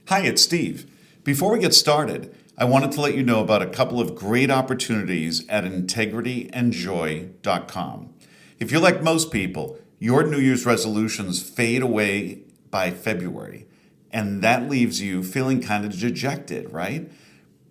Hi, it's Steve. Before we get started, I wanted to let you know about a couple of great opportunities at integrityandjoy.com. If you're like most people, your New Year's resolutions fade away by February, and that leaves you feeling kind of dejected, right?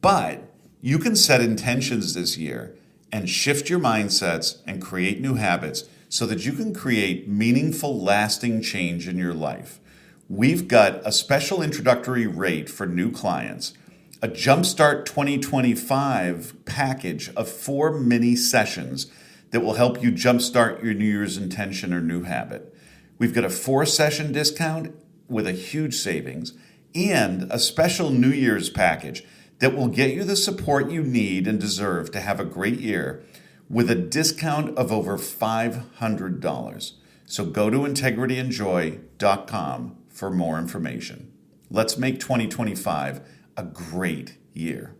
But you can set intentions this year and shift your mindsets and create new habits so that you can create meaningful, lasting change in your life. We've got a special introductory rate for new clients, a Jumpstart 2025 package of 4 mini sessions that will help you jumpstart your New Year's intention or new habit. We've got a 4-session discount with a huge savings and a special New Year's package that will get you the support you need and deserve to have a great year with a discount of over $500. So go to integrityandjoy.com for more information. Let's make 2025 a great year.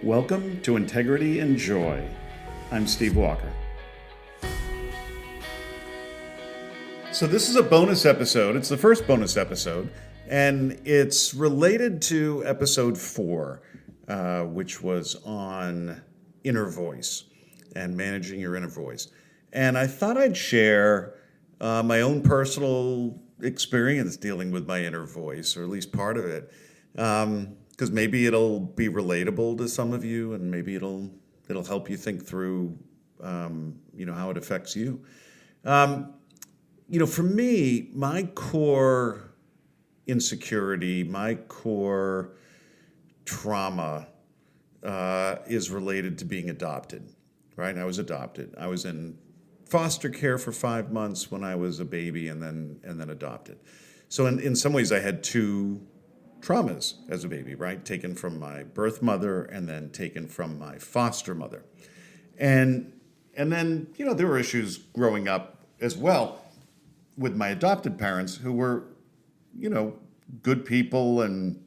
Welcome to Integrity and Joy. I'm Steve Walker. So this is a bonus episode. It's the first bonus episode, and it's related to episode 4, which was on inner voice and managing your inner voice. And I thought I'd share my own personal experience dealing with my inner voice, or at least part of it, because maybe it'll be relatable to some of you, and maybe it'll help you think through, how it affects you. For me, my core insecurity, my core trauma is related to being adopted, right? I was adopted. I was in foster care for 5 months when I was a baby, and then adopted. So in some ways, I had 2 traumas as a baby, right? Taken from my birth mother and then taken from my foster mother. And then, there were issues growing up as well with my adopted parents who were, good people and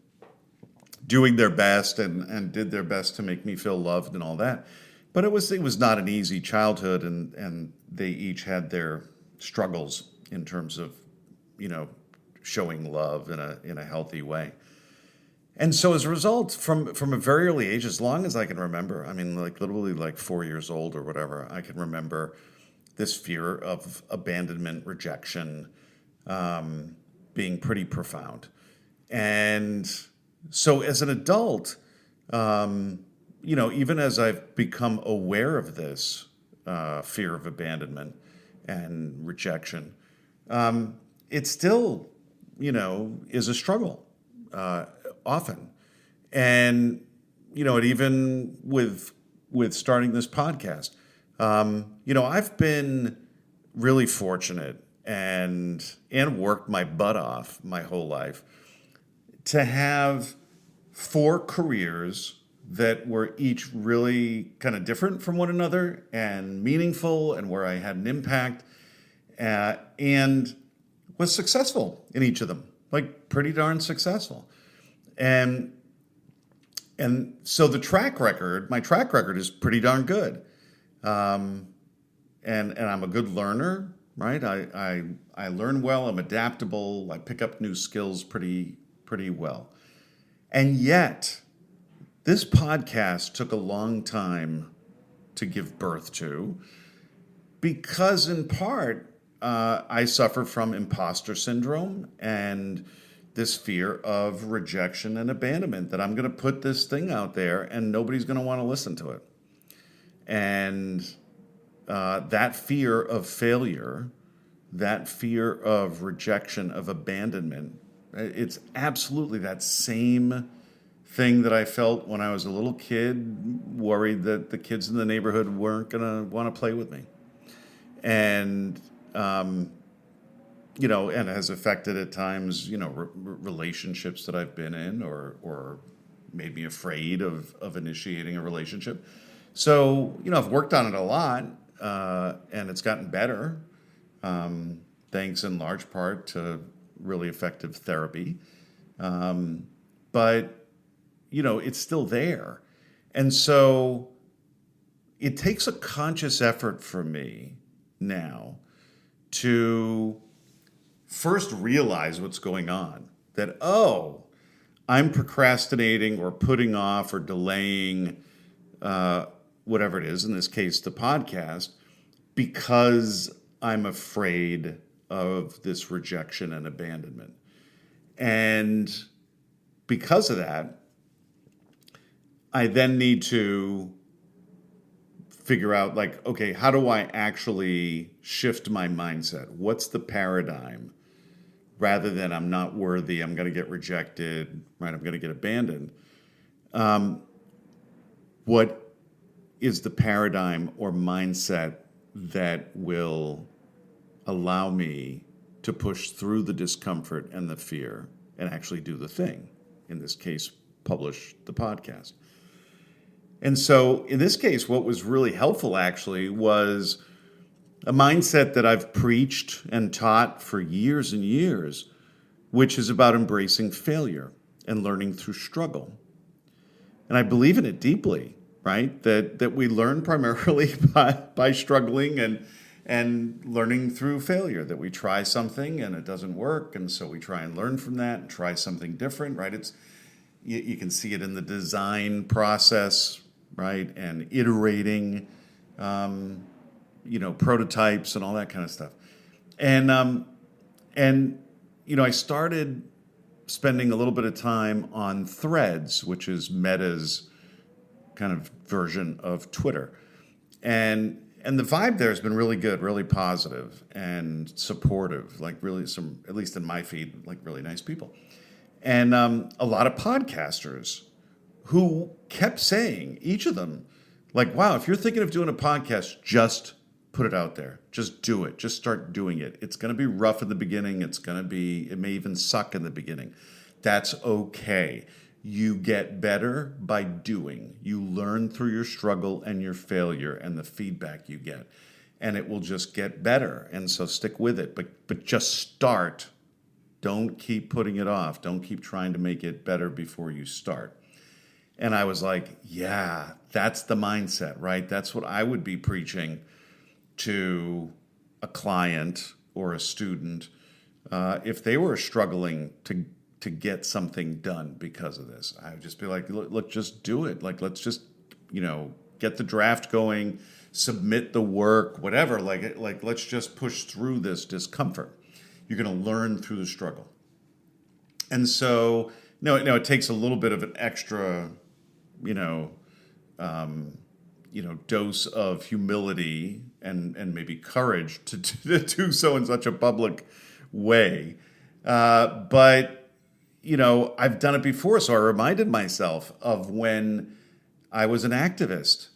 doing their best and did their best to make me feel loved and all that. But it was not an easy childhood, and they each had their struggles in terms of, showing love in a healthy way. And so as a result, from a very early age, as long as I can remember, literally 4 years old or whatever, I can remember this fear of abandonment, rejection, being pretty profound. And so as an adult, even as I've become aware of this fear of abandonment and rejection, it still, is a struggle often. And, it even with starting this podcast, I've been really fortunate and worked my butt off my whole life to have 4 careers that were each really kind of different from one another and meaningful, and where I had an impact, and was successful in each of them, pretty darn successful. And so my track record is pretty darn good. And I'm a good learner, right? I learn well, I'm adaptable, I pick up new skills pretty well. And yet, this podcast took a long time to give birth to, because in part, I suffer from imposter syndrome and this fear of rejection and abandonment, that I'm going to put this thing out there and nobody's going to want to listen to it. And that fear of failure, that fear of rejection, of abandonment, it's absolutely that same thing that I felt when I was a little kid, worried that the kids in the neighborhood weren't going to want to play with me. And, and has affected at times, relationships that I've been in, or made me afraid of initiating a relationship. So, I've worked on it a lot, and it's gotten better, thanks in large part to really effective therapy. But, it's still there. And so it takes a conscious effort for me now to first realize what's going on. That, oh, I'm procrastinating or putting off or delaying whatever it is, in this case, the podcast, because I'm afraid of this rejection and abandonment. And because of that, I then need to figure out, like, okay, how do I actually shift my mindset? What's the paradigm? Rather than I'm not worthy, I'm going to get rejected, right? I'm going to get abandoned. What is the paradigm or mindset that will allow me to push through the discomfort and the fear and actually do the thing? In this case, publish the podcast. And so in this case, what was really helpful actually was a mindset that I've preached and taught for years and years, which is about embracing failure and learning through struggle. And I believe in it deeply, right? That we learn primarily by struggling and learning through failure, that we try something and it doesn't work, and so we try and learn from that and try something different, right? You can see it in the design process, right? And iterating, prototypes and all that kind of stuff. And I started spending a little bit of time on Threads, which is Meta's kind of version of Twitter. And the vibe there has been really good, really positive and supportive, like really some, at least in my feed, like really nice people. And a lot of podcasters who kept saying, each of them, like, wow, if you're thinking of doing a podcast, just put it out there. Just do it. Just start doing it. It's going to be rough in the beginning. It may even suck in the beginning. That's okay. You get better by doing. You learn through your struggle and your failure and the feedback you get. And it will just get better. And so stick with it. But just start. Don't keep putting it off. Don't keep trying to make it better before you start. And I was like, yeah, that's the mindset, right? That's what I would be preaching to a client or a student if they were struggling to get something done because of this. I would just be like, look, just do it. Like, let's just, get the draft going, submit the work, whatever. Like let's just push through this discomfort. You're going to learn through the struggle. And so, it takes a little bit of an extra, dose of humility and maybe courage to do so in such a public way. But I've done it before, so I reminded myself of when I was an activist,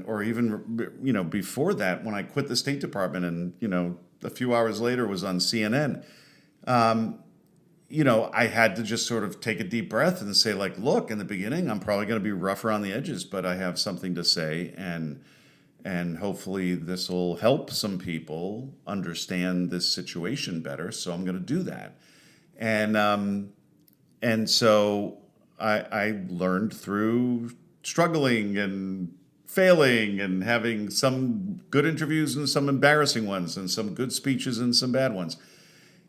or even before that, when I quit the State Department, and a few hours later was on CNN. I had to just sort of take a deep breath and say, like, look, in the beginning, I'm probably going to be rough around the edges, but I have something to say, and hopefully this will help some people understand this situation better. So I'm going to do that. And so I learned through struggling and failing and having some good interviews and some embarrassing ones and some good speeches and some bad ones.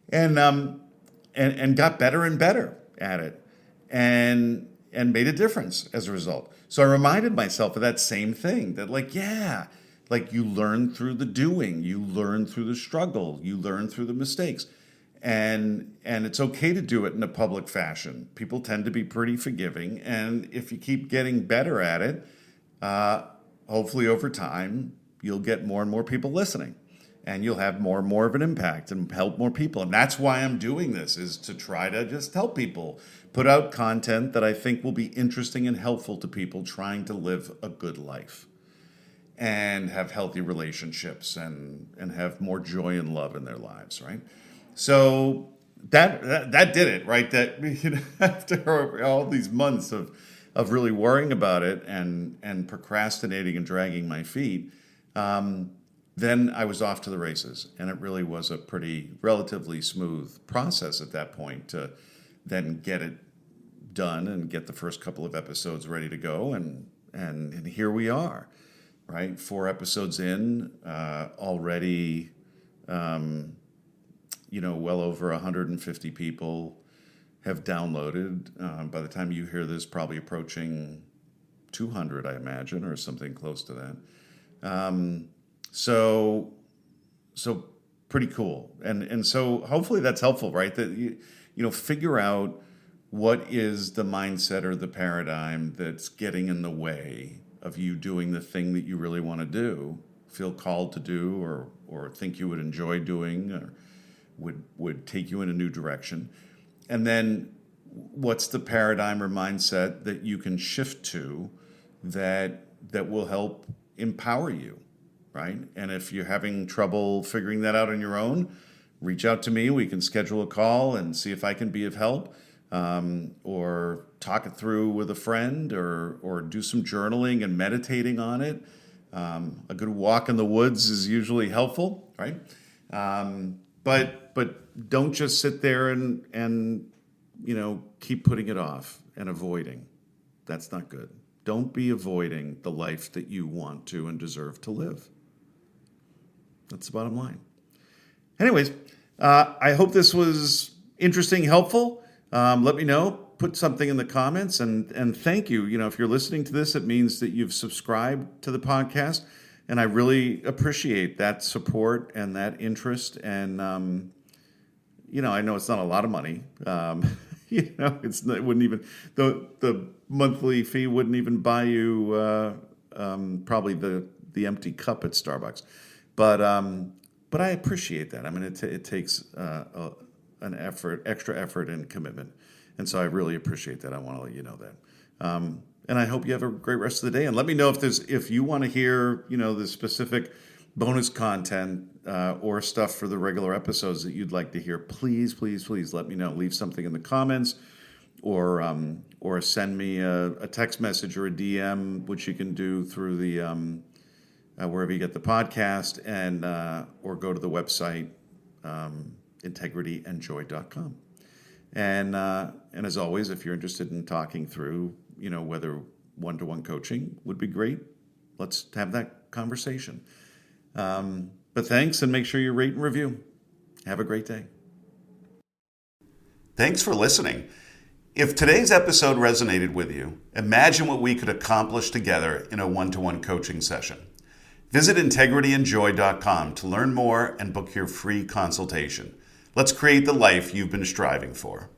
And got better and better at it and made a difference as a result. So I reminded myself of that same thing, that you learn through the doing, you learn through the struggle, you learn through the mistakes. And it's okay to do it in a public fashion. People tend to be pretty forgiving. And if you keep getting better at it, hopefully over time, you'll get more and more people listening. And you'll have more and more of an impact and help more people. And that's why I'm doing this, is to try to just help people, put out content that I think will be interesting and helpful to people trying to live a good life and have healthy relationships and have more joy and love in their lives, right? So that did it, right? That after all these months of really worrying about it and procrastinating and dragging my feet, then I was off to the races, and it really was a pretty relatively smooth process at that point to then get it done and get the first couple of episodes ready to go, and here we are. right? 4 episodes in, already, well over 150 people have downloaded. By the time you hear this, probably approaching 200, I imagine, or something close to that. So pretty cool. And so hopefully that's helpful, right? That figure out what is the mindset or the paradigm that's getting in the way of you doing the thing that you really want to do, feel called to do, or think you would enjoy doing, or would take you in a new direction. And then what's the paradigm or mindset that you can shift to that will help empower you, right? And if you're having trouble figuring that out on your own, reach out to me. We can schedule a call and see if I can be of help, or talk it through with a friend, or do some journaling and meditating on it. A good walk in the woods is usually helpful, right? But don't just sit there and keep putting it off and avoiding. That's not good. Don't be avoiding the life that you want to and deserve to live. That's the bottom line. Anyways, I hope this was interesting, helpful. Let me know. Put something in the comments, and thank you. If you're listening to this, it means that you've subscribed to the podcast, and I really appreciate that support and that interest. And I know it's not a lot of money. It wouldn't even the monthly fee wouldn't even buy you probably the empty cup at Starbucks, but I appreciate that. I mean, it takes extra effort and commitment, and so I really appreciate that. I want to let you know that, and I hope you have a great rest of the day. And let me know if you want to hear the specific bonus content or stuff for the regular episodes that you'd like to hear. Please let me know. Leave something in the comments, or send me a text message or a DM, which you can do through the wherever you get the podcast, and or go to the website integrityandjoy.com. And as always, if you're interested in talking through whether one-to-one coaching would be great, let's have that conversation. But thanks, and make sure you rate and review. Have a great day. Thanks for listening. If today's episode resonated with you, imagine what we could accomplish together in a one-to-one coaching session. Visit integrityandjoy.com to learn more and book your free consultation. Let's create the life you've been striving for.